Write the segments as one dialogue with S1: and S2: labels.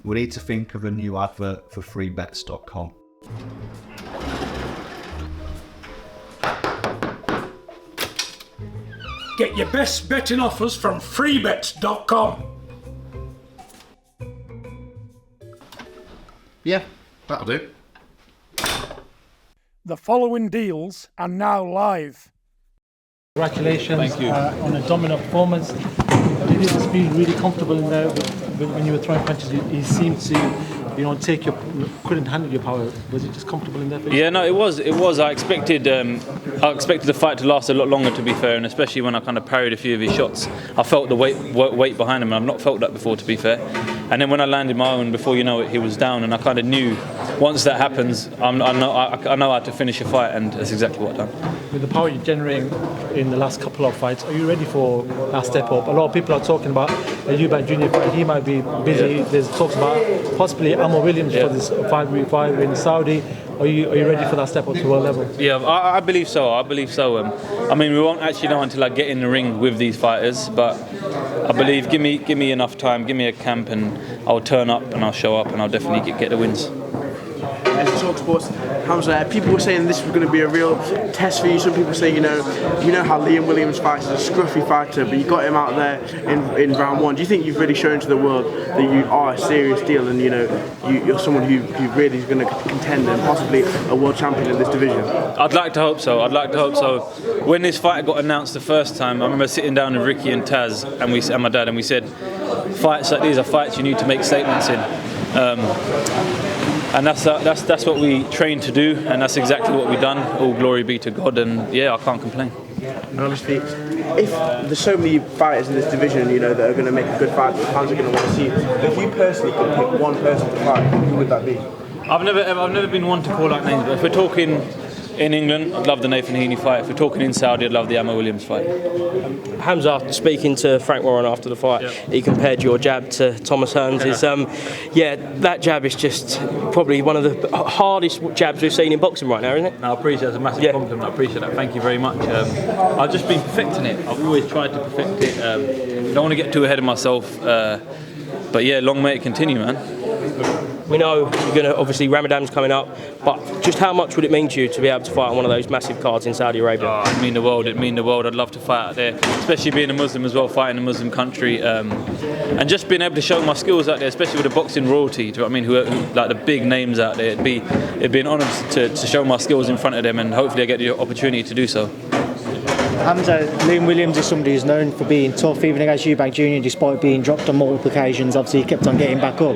S1: we need to think of a new advert for freebets.com.
S2: Get your best betting offers from freebets.com.
S3: Yeah, that'll do.
S2: The following deals are now live.
S4: Congratulations.
S5: Thank you.
S4: On a dominant performance. Did you just feel really comfortable in there when you were throwing punches? You seemed to, couldn't handle your power. Was it just comfortable in there for you?
S5: Yeah, no, it was. I expected the fight to last a lot longer, to be fair, and especially when I kind of parried a few of his shots. I felt the weight behind him, and I've not felt that before, to be fair. And then when I landed my own, before you know it, he was down, and I kind of knew once that happens, I know how to finish a fight, and that's exactly what I've done.
S4: With the power you're generating in the last couple of fights, are you ready for that step up? A lot of people are talking about a Eubank Jr. fight. He might be busy. Yeah. There's talks about possibly Ammo Williams for this 5v5 in Saudi. Are you ready for that step up to world level?
S5: Yeah, I believe so. I mean, we won't actually know until I get in the ring with these fighters, but I believe give me enough time, give me a camp, and I'll turn up and I'll show up and I'll definitely get the wins.
S6: As Talk Sports, Hamzah, people were saying this was going to be a real test for you. Some people say, you know how Liam Williams fights as a scruffy fighter, but you got him out there in round one. Do you think you've really shown to the world that you are a serious deal, and you're someone who really is going to contend and possibly a world champion in this division?
S5: I'd like to hope so. When this fight got announced the first time, I remember sitting down with Ricky and Taz and my dad, and we said, fights like these are fights you need to make statements in. And that's what we trained to do, and that's exactly what we've done. All glory be to God, and yeah, I can't complain.
S6: Honestly, if there's so many fighters in this division, that are going to make a good fight, that fans are going to want to see. If you personally could pick one person to fight, who would that be?
S5: I've never been one to call out names, but if we're talking in England, I'd love the Nathan Heaney fight. If we're talking in Saudi, I'd love the Ammo Williams fight.
S7: Hamzah, speaking to Frank Warren after the fight, he compared your jab to Thomas Hearns'. That jab is just probably one of the hardest jabs we've seen in boxing right now, isn't it?
S5: No, I appreciate it. It's a massive compliment. I appreciate that. Thank you very much. I've just been perfecting it. I've always tried to perfect it. Don't want to get too ahead of myself. But yeah, long may it continue, man.
S7: We know you're going to, obviously Ramadan's coming up, but just how much would it mean to you to be able to fight on one of those massive cards in Saudi Arabia?
S5: It'd mean the world. I'd love to fight out there, especially being a Muslim as well, fighting in a Muslim country, and just being able to show my skills out there, especially with the boxing royalty. Do you know what I mean? Who like the big names out there. It'd be an honour to show my skills in front of them, and hopefully I get the opportunity to do so.
S8: Hamzah, Liam Williams is somebody who's known for being tough, even against Eubank Jr., despite being dropped on multiple occasions. Obviously, he kept on getting back up.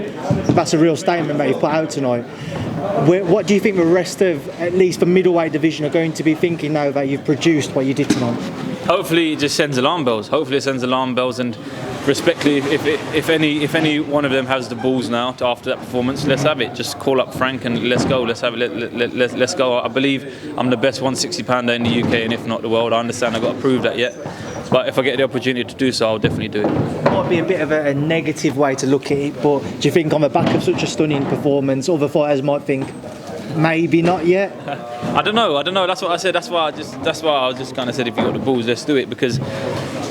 S8: That's a real statement that you've put out tonight. What do you think the rest of, at least the middleweight division, are going to be thinking now that you've produced what you did tonight?
S5: Hopefully, it just sends alarm bells. And respectfully, if any one of them has the balls now after that performance, let's have it. Just call up Frank and let's go. Let's have it. Let's go. I believe I'm the best 160 pounder in the UK, and if not the world. I understand I've got to prove that yet, but if I get the opportunity to do so, I'll definitely do it.
S8: Might be a bit of a negative way to look at it, but do you think on the back of such a stunning performance, other fighters might think maybe not yet?
S5: I don't know. That's what I said. That's why I just kind of said, if you got the balls, let's do it. Because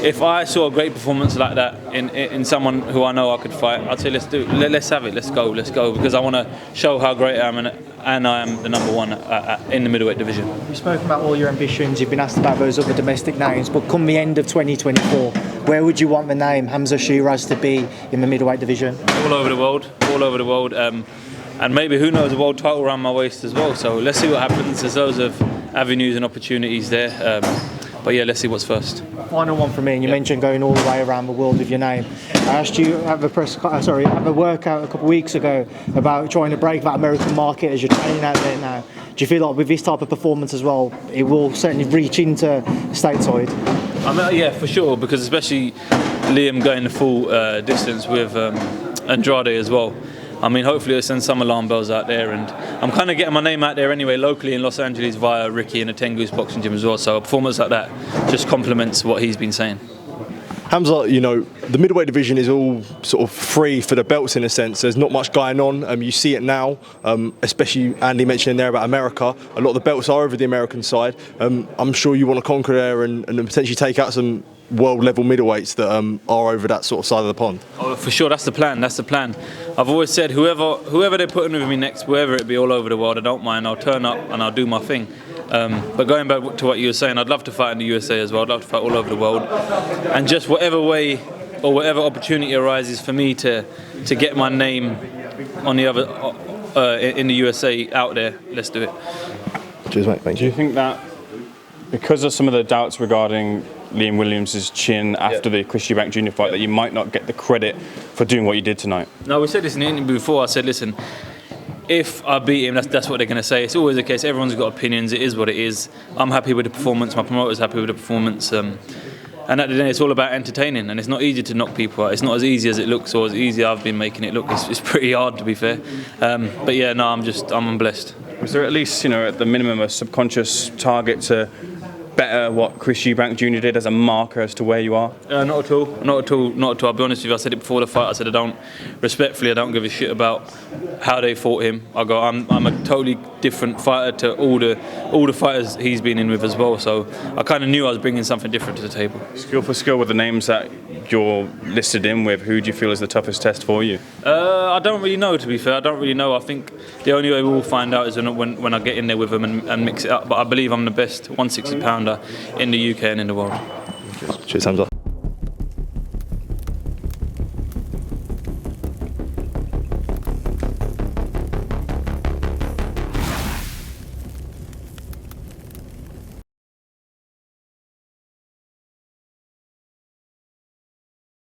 S5: if I saw a great performance like that in someone who I know I could fight, I'd say let's do it. Let's have it. Let's go. Because I want to show how great I am, and I am the number one in the middleweight division.
S8: You've spoken about all your ambitions. You've been asked about those other domestic names, but come the end of 2024, where would you want the name Hamzah Sheeraz to be in the middleweight division?
S5: All over the world. And maybe, who knows, a world title around my waist as well. So let's see what happens. There's loads of avenues and opportunities there. But yeah, let's see what's first.
S8: Final one for me, and you mentioned going all the way around the world with your name. I asked you at a workout a couple of weeks ago about trying to break that American market as you're training out there now. Do you feel like with this type of performance as well, it will certainly reach into stateside?
S5: Yeah, for sure, because especially Liam going the full distance with Andrade as well. I mean, hopefully it'll send some alarm bells out there, and I'm kind of getting my name out there anyway locally in Los Angeles via Ricky and the Ten Goose Boxing Gym as well, so a performance like that just complements what he's been saying.
S9: Hamzah, the middleweight division is all sort of free for the belts in a sense. There's not much going on. You see it now, especially Andy mentioning there about America. A lot of the belts are over the American side. I'm sure you want to conquer there and potentially take out some world level middleweights that are over that sort of side of the pond?
S5: Oh, for sure, that's the plan. That's the plan. I've always said whoever they're putting with me next, wherever it be, all over the world, I don't mind. I'll turn up and I'll do my thing. But going back to what you were saying, I'd love to fight in the USA as well. I'd love to fight all over the world, and just whatever way or whatever opportunity arises for me to get my name on the other in the USA out there, let's do it.
S9: Cheers, mate. Thank
S3: Do
S9: you.
S3: you think that because of some of the doubts regarding Liam Williams' chin after the Chris Eubank Jr. fight, that you might not get the credit for doing what you did tonight?
S5: No, we said this in the interview before. I said, listen, if I beat him, that's what they're going to say. It's always the case. Everyone's got opinions. It is what it is. I'm happy with the performance. My promoter's happy with the performance. And at the end, it's all about entertaining. And it's not easy to knock people out. It's not as easy as it looks, or as easy I've been making it look. It's pretty hard, to be fair. But yeah, no, I'm blessed.
S3: Was there at least, at the minimum, a subconscious target to better what Chris Eubank Jr. did as a marker as to where you are?
S5: Not at all. Not at all. Not at all. I'll be honest with you. I said it before the fight. I said I don't give a shit about how they fought him. I'm a totally different fighter to all the fighters he's been in with as well. So I kind of knew I was bringing something different to the table.
S3: Skill for skill with the names that you're listed in with, who do you feel is the toughest test for you?
S5: I don't really know, to be fair. I don't really know. I think the only way we'll find out is when I get in there with them and mix it up. But I believe I'm the best 160 pounder in the UK and in the world.
S9: Cheers, Hamzah.